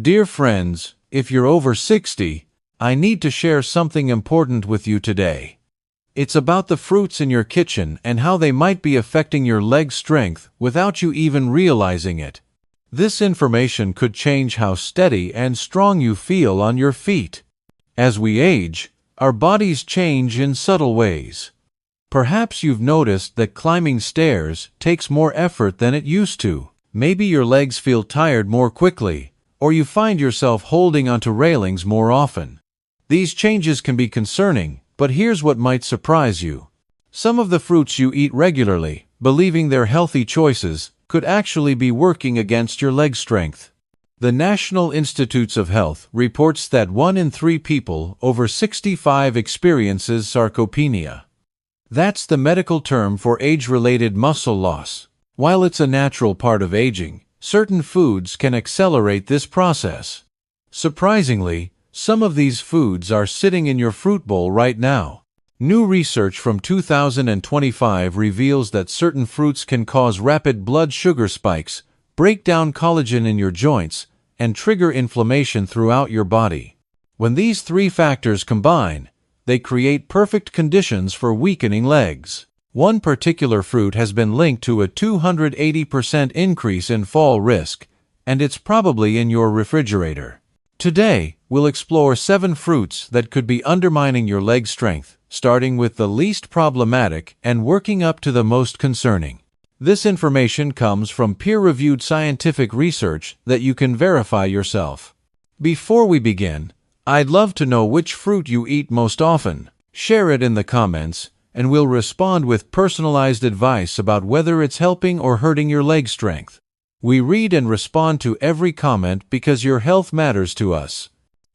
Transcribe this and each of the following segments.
Dear friends, if you're over 60, I need to share something important with you today. It's about the fruits in your kitchen and how they might be affecting your leg strength without you even realizing it. This information could change how steady and strong you feel on your feet. As we age, our bodies change in subtle ways. Perhaps you've noticed that climbing stairs takes more effort than it used to. Maybe your legs feel tired more quickly, or you find yourself holding onto railings more often. These changes can be concerning, but here's what might surprise you. Some of the fruits you eat regularly, believing they're healthy choices, could actually be working against your leg strength. The National Institutes of Health reports that 1 in 3 people over 65 experiences sarcopenia. That's the medical term for age-related muscle loss. While it's a natural part of aging, certain foods can accelerate this process. Surprisingly, some of these foods are sitting in your fruit bowl right now. New research from 2025 reveals that certain fruits can cause rapid blood sugar spikes, break down collagen in your joints, and trigger inflammation throughout your body. When these 3 factors combine, they create perfect conditions for weakening legs. One particular fruit has been linked to a 280% increase in fall risk, and it's probably in your refrigerator. Today, we'll explore 7 fruits that could be undermining your leg strength, starting with the least problematic and working up to the most concerning. This information comes from peer-reviewed scientific research that you can verify yourself. Before we begin, I'd love to know which fruit you eat most often. Share it in the comments, and we'll respond with personalized advice about whether it's helping or hurting your leg strength. We read and respond to every comment because your health matters to us.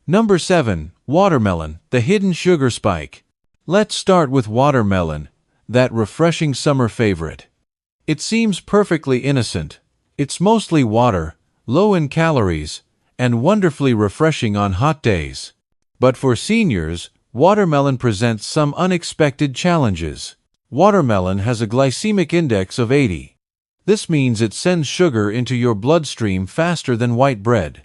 Number 7. Watermelon, the hidden sugar spike. Let's start with watermelon, that refreshing summer favorite. It seems perfectly innocent. It's mostly water, low in calories, and wonderfully refreshing on hot days. But for seniors, watermelon presents some unexpected challenges. Watermelon has a glycemic index of 80. This means it sends sugar into your bloodstream faster than white bread.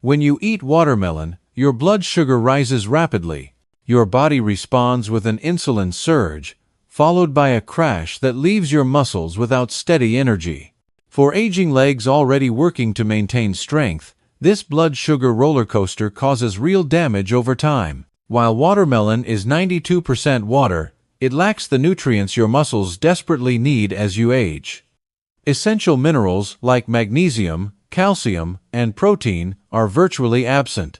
When you eat watermelon, your blood sugar rises rapidly. Your body responds with an insulin surge, followed by a crash that leaves your muscles without steady energy. For aging legs already working to maintain strength, this blood sugar roller coaster causes real damage over time. While watermelon is 92% water, it lacks the nutrients your muscles desperately need as you age. Essential minerals like magnesium, calcium, and protein are virtually absent.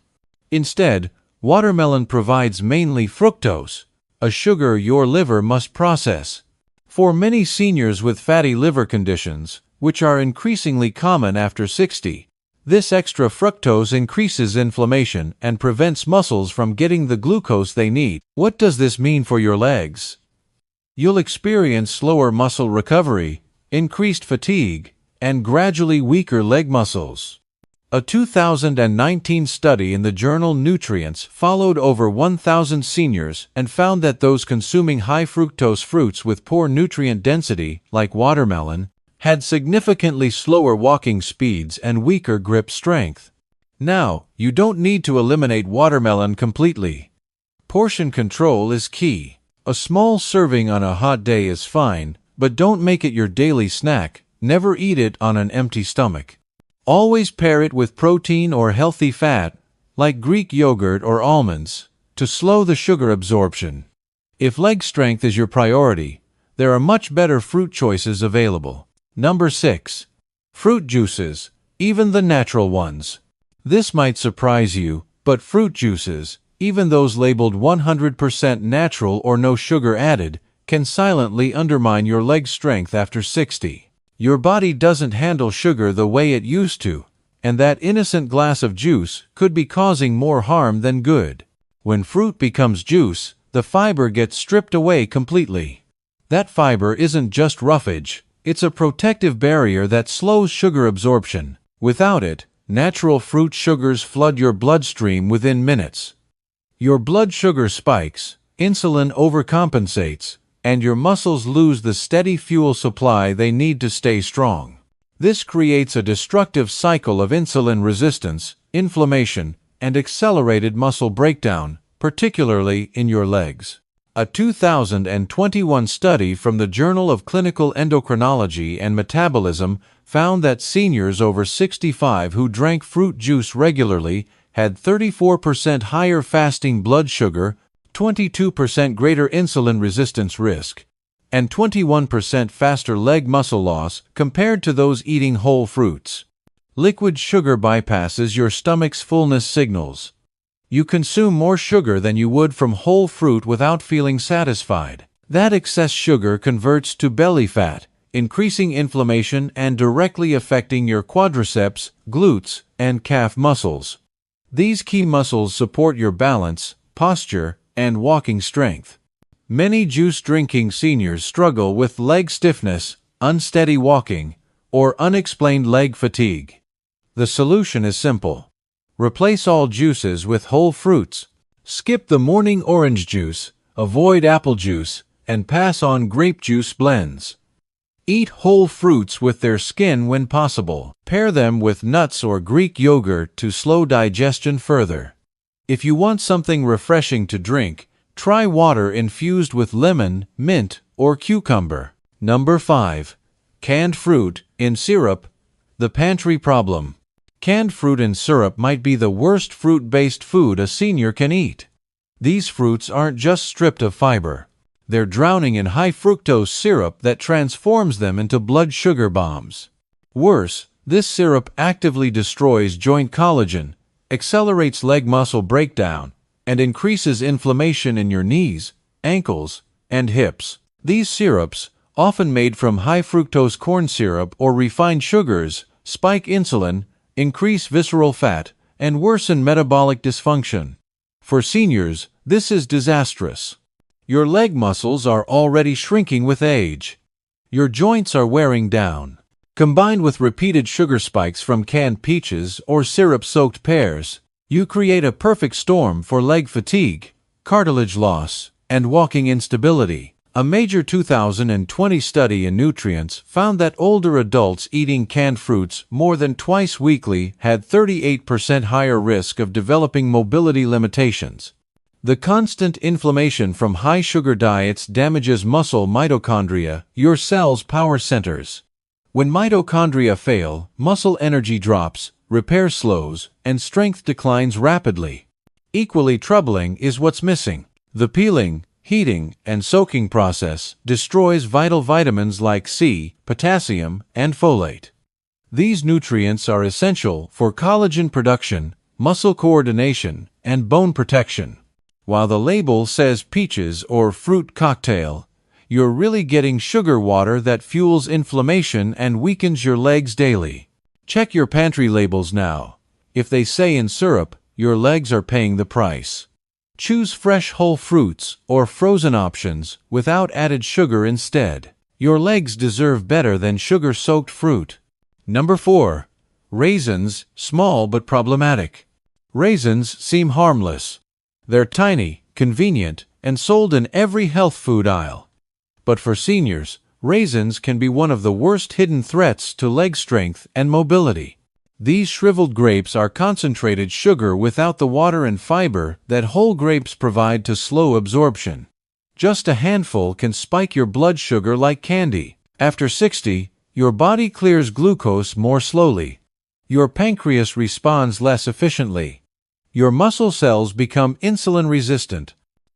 Instead, watermelon provides mainly fructose, a sugar your liver must process. For many seniors with fatty liver conditions, which are increasingly common after 60, this extra fructose increases inflammation and prevents muscles from getting the glucose they need. What does this mean for your legs? You'll experience slower muscle recovery, increased fatigue, and gradually weaker leg muscles. A 2019 study in the journal Nutrients followed over 1,000 seniors and found that those consuming high-fructose fruits with poor nutrient density, like watermelon, had significantly slower walking speeds and weaker grip strength. Now, you don't need to eliminate watermelon completely. Portion control is key. A small serving on a hot day is fine, but don't make it your daily snack. Never eat it on an empty stomach. Always pair it with protein or healthy fat, like Greek yogurt or almonds, to slow the sugar absorption. If leg strength is your priority, there are much better fruit choices available. Number 6. Fruit juices, even the natural ones. This might surprise you, but fruit juices, even those labeled 100% natural or no sugar added, can silently undermine your leg strength after 60. Your body doesn't handle sugar the way it used to, and that innocent glass of juice could be causing more harm than good. When fruit becomes juice, the fiber gets stripped away completely. That fiber isn't just roughage, it's a protective barrier that slows sugar absorption. Without it, natural fruit sugars flood your bloodstream within minutes. Your blood sugar spikes, insulin overcompensates, and your muscles lose the steady fuel supply they need to stay strong. This creates a destructive cycle of insulin resistance, inflammation, and accelerated muscle breakdown, particularly in your legs. A 2021 study from the Journal of Clinical Endocrinology and Metabolism found that seniors over 65 who drank fruit juice regularly had 34% higher fasting blood sugar, 22% greater insulin resistance risk, and 21% faster leg muscle loss compared to those eating whole fruits. Liquid sugar bypasses your stomach's fullness signals. You consume more sugar than you would from whole fruit without feeling satisfied. That excess sugar converts to belly fat, increasing inflammation and directly affecting your quadriceps, glutes, and calf muscles. These key muscles support your balance, posture, and walking strength. Many juice-drinking seniors struggle with leg stiffness, unsteady walking, or unexplained leg fatigue. The solution is simple. Replace all juices with whole fruits. Skip the morning orange juice, avoid apple juice, and pass on grape juice blends. Eat whole fruits with their skin when possible. Pair them with nuts or Greek yogurt to slow digestion further. If you want something refreshing to drink, try water infused with lemon, mint, or cucumber. Number 5. Canned fruit in syrup. The pantry problem. Canned fruit in syrup might be the worst fruit-based food a senior can eat. These fruits aren't just stripped of fiber. They're drowning in high fructose syrup that transforms them into blood sugar bombs. Worse, this syrup actively destroys joint collagen, accelerates leg muscle breakdown, and increases inflammation in your knees, ankles, and hips. These syrups, often made from high fructose corn syrup or refined sugars, spike insulin, increase visceral fat, and worsen metabolic dysfunction. For seniors, this is disastrous. Your leg muscles are already shrinking with age. Your joints are wearing down. Combined with repeated sugar spikes from canned peaches or syrup-soaked pears, you create a perfect storm for leg fatigue, cartilage loss, and walking instability. A major 2020 study in nutrients found that older adults eating canned fruits more than twice weekly had 38% higher risk of developing mobility limitations. The constant inflammation from high-sugar diets damages muscle mitochondria, your cell's power centers. When mitochondria fail, muscle energy drops, repair slows, and strength declines rapidly. Equally troubling is what's missing. The peeling, heating, and soaking process destroys vital vitamins like C, potassium, and folate. These nutrients are essential for collagen production, muscle coordination, and bone protection. While the label says peaches or fruit cocktail, you're really getting sugar water that fuels inflammation and weakens your legs daily. Check your pantry labels now. If they say in syrup, your legs are paying the price. Choose fresh whole fruits or frozen options without added sugar instead. Your legs deserve better than sugar-soaked fruit. Number 4. Raisins, small but problematic. Raisins seem harmless. They're tiny, convenient, and sold in every health food aisle. But for seniors, raisins can be one of the worst hidden threats to leg strength and mobility. These shriveled grapes are concentrated sugar without the water and fiber that whole grapes provide to slow absorption. Just a handful can spike your blood sugar like candy. After 60, your body clears glucose more slowly. Your pancreas responds less efficiently. Your muscle cells become insulin resistant.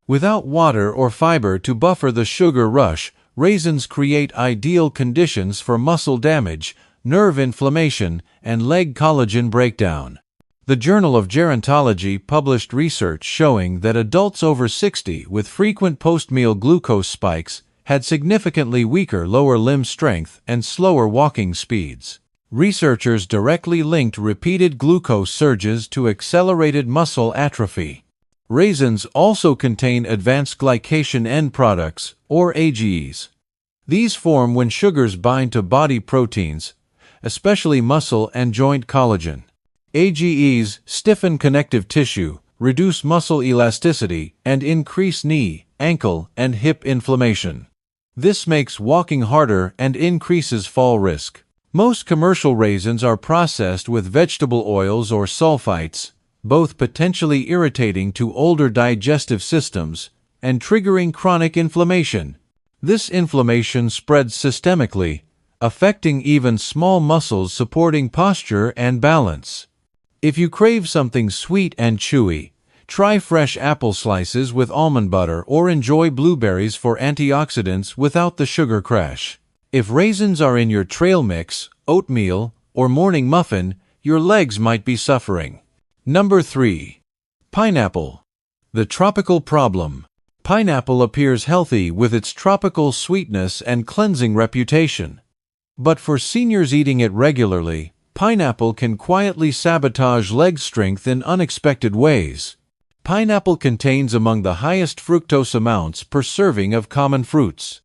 Without water or fiber to buffer the sugar rush, raisins create ideal conditions for muscle damage, nerve inflammation, and leg collagen breakdown. The Journal of Gerontology published research showing that adults over 60 with frequent post-meal glucose spikes had significantly weaker lower limb strength and slower walking speeds. Researchers directly linked repeated glucose surges to accelerated muscle atrophy. Raisins also contain advanced glycation end products, or AGEs. These form when sugars bind to body proteins, especially muscle and joint collagen. AGEs stiffen connective tissue, reduce muscle elasticity, and increase knee, ankle, and hip inflammation. This makes walking harder and increases fall risk. Most commercial raisins are processed with vegetable oils or sulfites, both potentially irritating to older digestive systems and triggering chronic inflammation. This inflammation spreads systemically, affecting even small muscles supporting posture and balance. If you crave something sweet and chewy, try fresh apple slices with almond butter or enjoy blueberries for antioxidants without the sugar crash. If raisins are in your trail mix, oatmeal, or morning muffin, your legs might be suffering. Number 3. Pineapple. The tropical problem. Pineapple appears healthy with its tropical sweetness and cleansing reputation. But for seniors eating it regularly, pineapple can quietly sabotage leg strength in unexpected ways. Pineapple contains among the highest fructose amounts per serving of common fruits.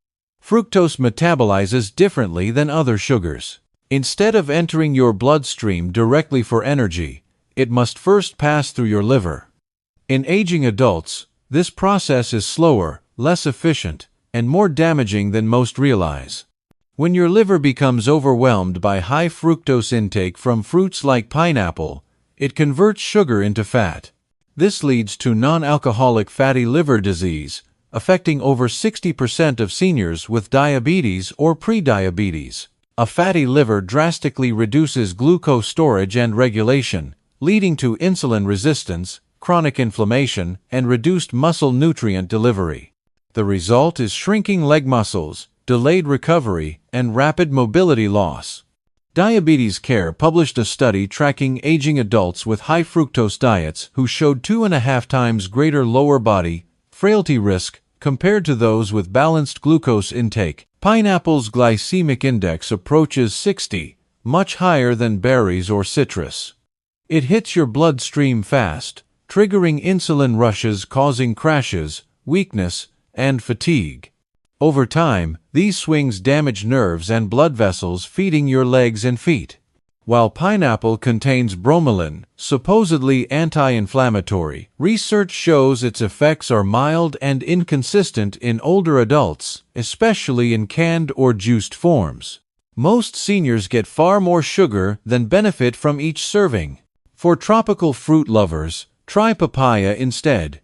Fructose metabolizes differently than other sugars. Instead of entering your bloodstream directly for energy, it must first pass through your liver. In aging adults, this process is slower, less efficient, and more damaging than most realize. When your liver becomes overwhelmed by high fructose intake from fruits like pineapple, it converts sugar into fat. This leads to non-alcoholic fatty liver disease, affecting over 60% of seniors with diabetes or prediabetes. A fatty liver drastically reduces glucose storage and regulation, leading to insulin resistance, chronic inflammation, and reduced muscle nutrient delivery. The result is shrinking leg muscles, delayed recovery, and rapid mobility loss. Diabetes Care published a study tracking aging adults with high fructose diets who showed 2.5 times greater lower body frailty risk compared to those with balanced glucose intake. Pineapple's glycemic index approaches 60, much higher than berries or citrus. It hits your bloodstream fast, triggering insulin rushes causing crashes, weakness, and fatigue. Over time, these swings damage nerves and blood vessels feeding your legs and feet. While pineapple contains bromelain, supposedly anti-inflammatory, research shows its effects are mild and inconsistent in older adults, especially in canned or juiced forms. Most seniors get far more sugar than benefit from each serving. For tropical fruit lovers, try papaya instead.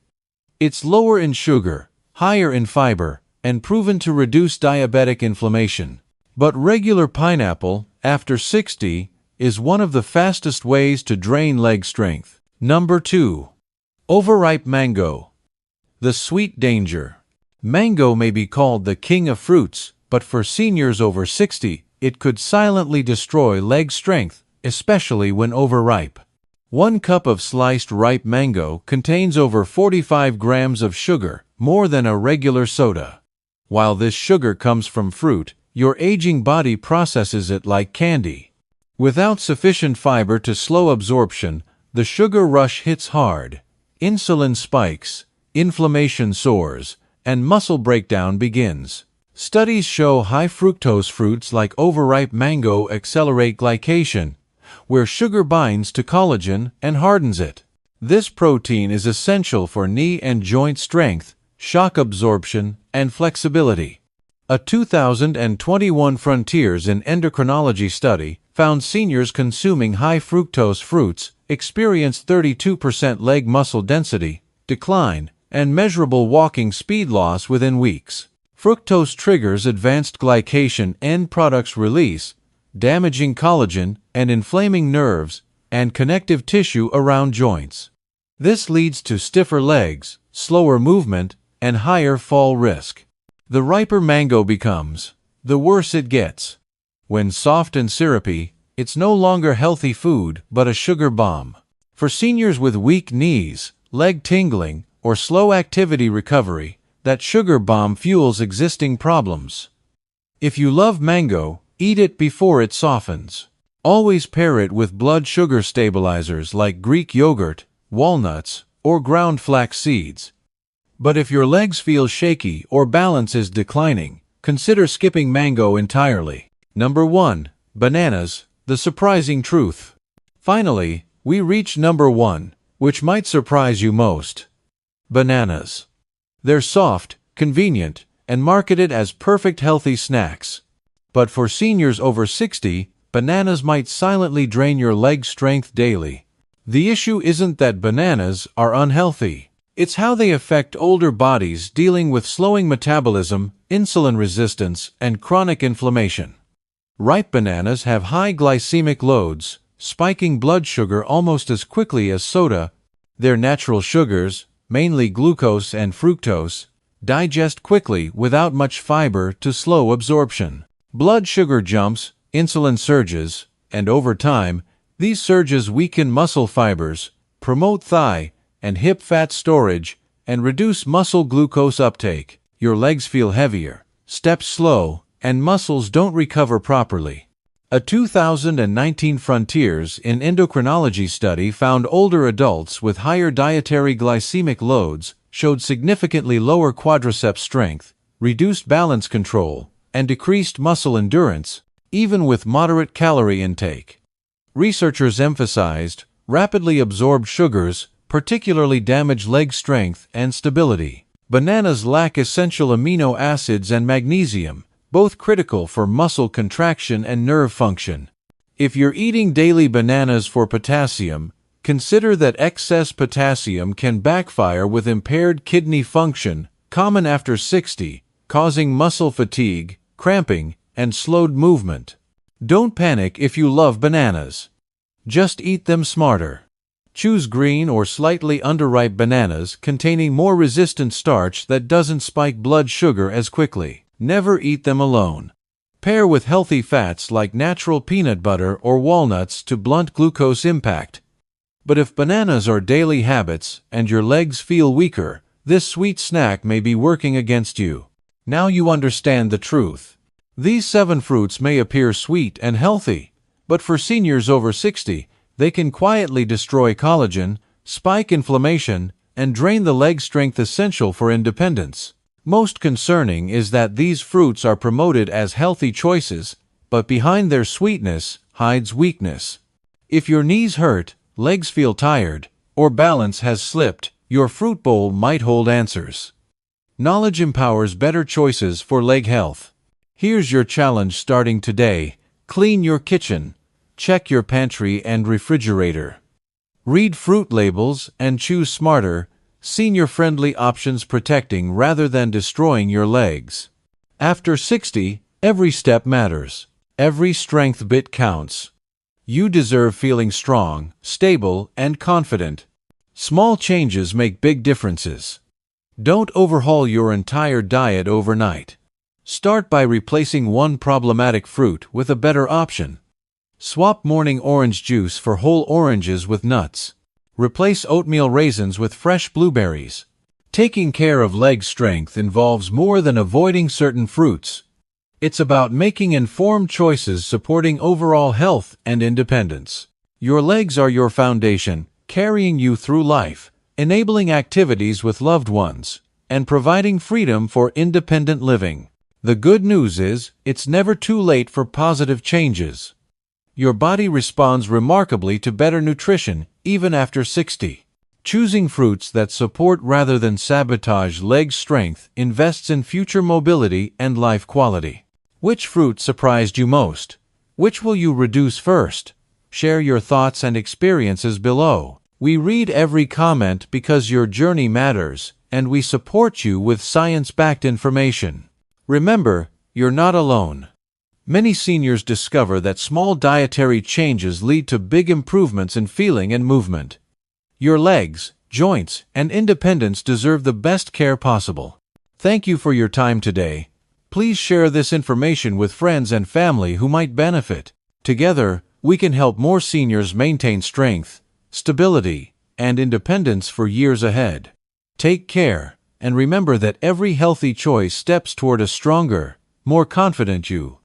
It's lower in sugar, higher in fiber, and proven to reduce diabetic inflammation. But regular pineapple, after 60, is one of the fastest ways to drain leg strength. Number 2. Overripe mango. The sweet danger. Mango may be called the king of fruits, but for seniors over 60, it could silently destroy leg strength, especially when overripe. 1 cup of sliced ripe mango contains over 45 grams of sugar, more than a regular soda. While this sugar comes from fruit, your aging body processes it like candy. Without sufficient fiber to slow absorption, the sugar rush hits hard. Insulin spikes, inflammation soars, and muscle breakdown begins. Studies show high fructose fruits like overripe mango accelerate glycation, where sugar binds to collagen and hardens it. This protein is essential for knee and joint strength, shock absorption, and flexibility. A 2021 Frontiers in Endocrinology study found seniors consuming high fructose fruits experienced 32% leg muscle density decline and measurable walking speed loss within weeks. Fructose triggers advanced glycation end products release, damaging collagen and inflaming nerves and connective tissue around joints. This leads to stiffer legs, slower movement, and higher fall risk. The riper mango becomes, the worse it gets. When soft and syrupy, it's no longer healthy food but a sugar bomb. For seniors with weak knees, leg tingling, or slow activity recovery, that sugar bomb fuels existing problems. If you love mango, eat it before it softens. Always pair it with blood sugar stabilizers like Greek yogurt, walnuts, or ground flax seeds. But if your legs feel shaky or balance is declining, consider skipping mango entirely. Number 1. Bananas, the surprising truth. Finally, we reach number 1, which might surprise you most. Bananas. They're soft, convenient, and marketed as perfect healthy snacks. But for seniors over 60, bananas might silently drain your leg strength daily. The issue isn't that bananas are unhealthy. It's how they affect older bodies dealing with slowing metabolism, insulin resistance, and chronic inflammation. Ripe bananas have high glycemic loads, spiking blood sugar almost as quickly as soda. Their natural sugars, mainly glucose and fructose, digest quickly without much fiber to slow absorption. Blood sugar jumps, insulin surges, and over time, these surges weaken muscle fibers, promote thigh and hip fat storage, and reduce muscle glucose uptake. Your legs feel heavier, steps slow, and muscles don't recover properly. A 2019 Frontiers in Endocrinology study found older adults with higher dietary glycemic loads showed significantly lower quadriceps strength, reduced balance control, and decreased muscle endurance, even with moderate calorie intake. Researchers emphasized rapidly absorbed sugars particularly damage leg strength and stability. Bananas lack essential amino acids and magnesium, both critical for muscle contraction and nerve function. If you're eating daily bananas for potassium, consider that excess potassium can backfire with impaired kidney function, common after 60, causing muscle fatigue, cramping, and slowed movement. Don't panic if you love bananas. Just eat them smarter. Choose green or slightly underripe bananas containing more resistant starch that doesn't spike blood sugar as quickly. Never eat them alone. Pair with healthy fats like natural peanut butter or walnuts to blunt glucose impact. But if bananas are daily habits and your legs feel weaker, this sweet snack may be working against you. Now you understand the truth. These 7 fruits may appear sweet and healthy, but for seniors over 60, they can quietly destroy collagen, spike inflammation, and drain the leg strength essential for independence. Most concerning is that these fruits are promoted as healthy choices, but behind their sweetness hides weakness. If your knees hurt, legs feel tired, or balance has slipped, your fruit bowl might hold answers. Knowledge empowers better choices for leg health. Here's your challenge starting today. Clean your kitchen. Check your pantry and refrigerator. Read fruit labels and choose smarter, senior-friendly options protecting rather than destroying your legs. After 60, every step matters. Every strength bit counts. You deserve feeling strong, stable, and confident. Small changes make big differences. Don't overhaul your entire diet overnight. Start by replacing one problematic fruit with a better option. Swap morning orange juice for whole oranges with nuts. Replace oatmeal raisins with fresh blueberries. Taking care of leg strength involves more than avoiding certain fruits. It's about making informed choices supporting overall health and independence. Your legs are your foundation, carrying you through life, enabling activities with loved ones, and providing freedom for independent living. The good news is, it's never too late for positive changes. Your body responds remarkably to better nutrition, even after 60. Choosing fruits that support rather than sabotage leg strength invests in future mobility and life quality. Which fruit surprised you most? Which will you reduce first? Share your thoughts and experiences below. We read every comment because your journey matters, and we support you with science-backed information. Remember, you're not alone. Many seniors discover that small dietary changes lead to big improvements in feeling and movement. Your legs, joints, and independence deserve the best care possible. Thank you for your time today. Please share this information with friends and family who might benefit. Together, we can help more seniors maintain strength, stability, and independence for years ahead. Take care, and remember that every healthy choice steps toward a stronger, more confident you.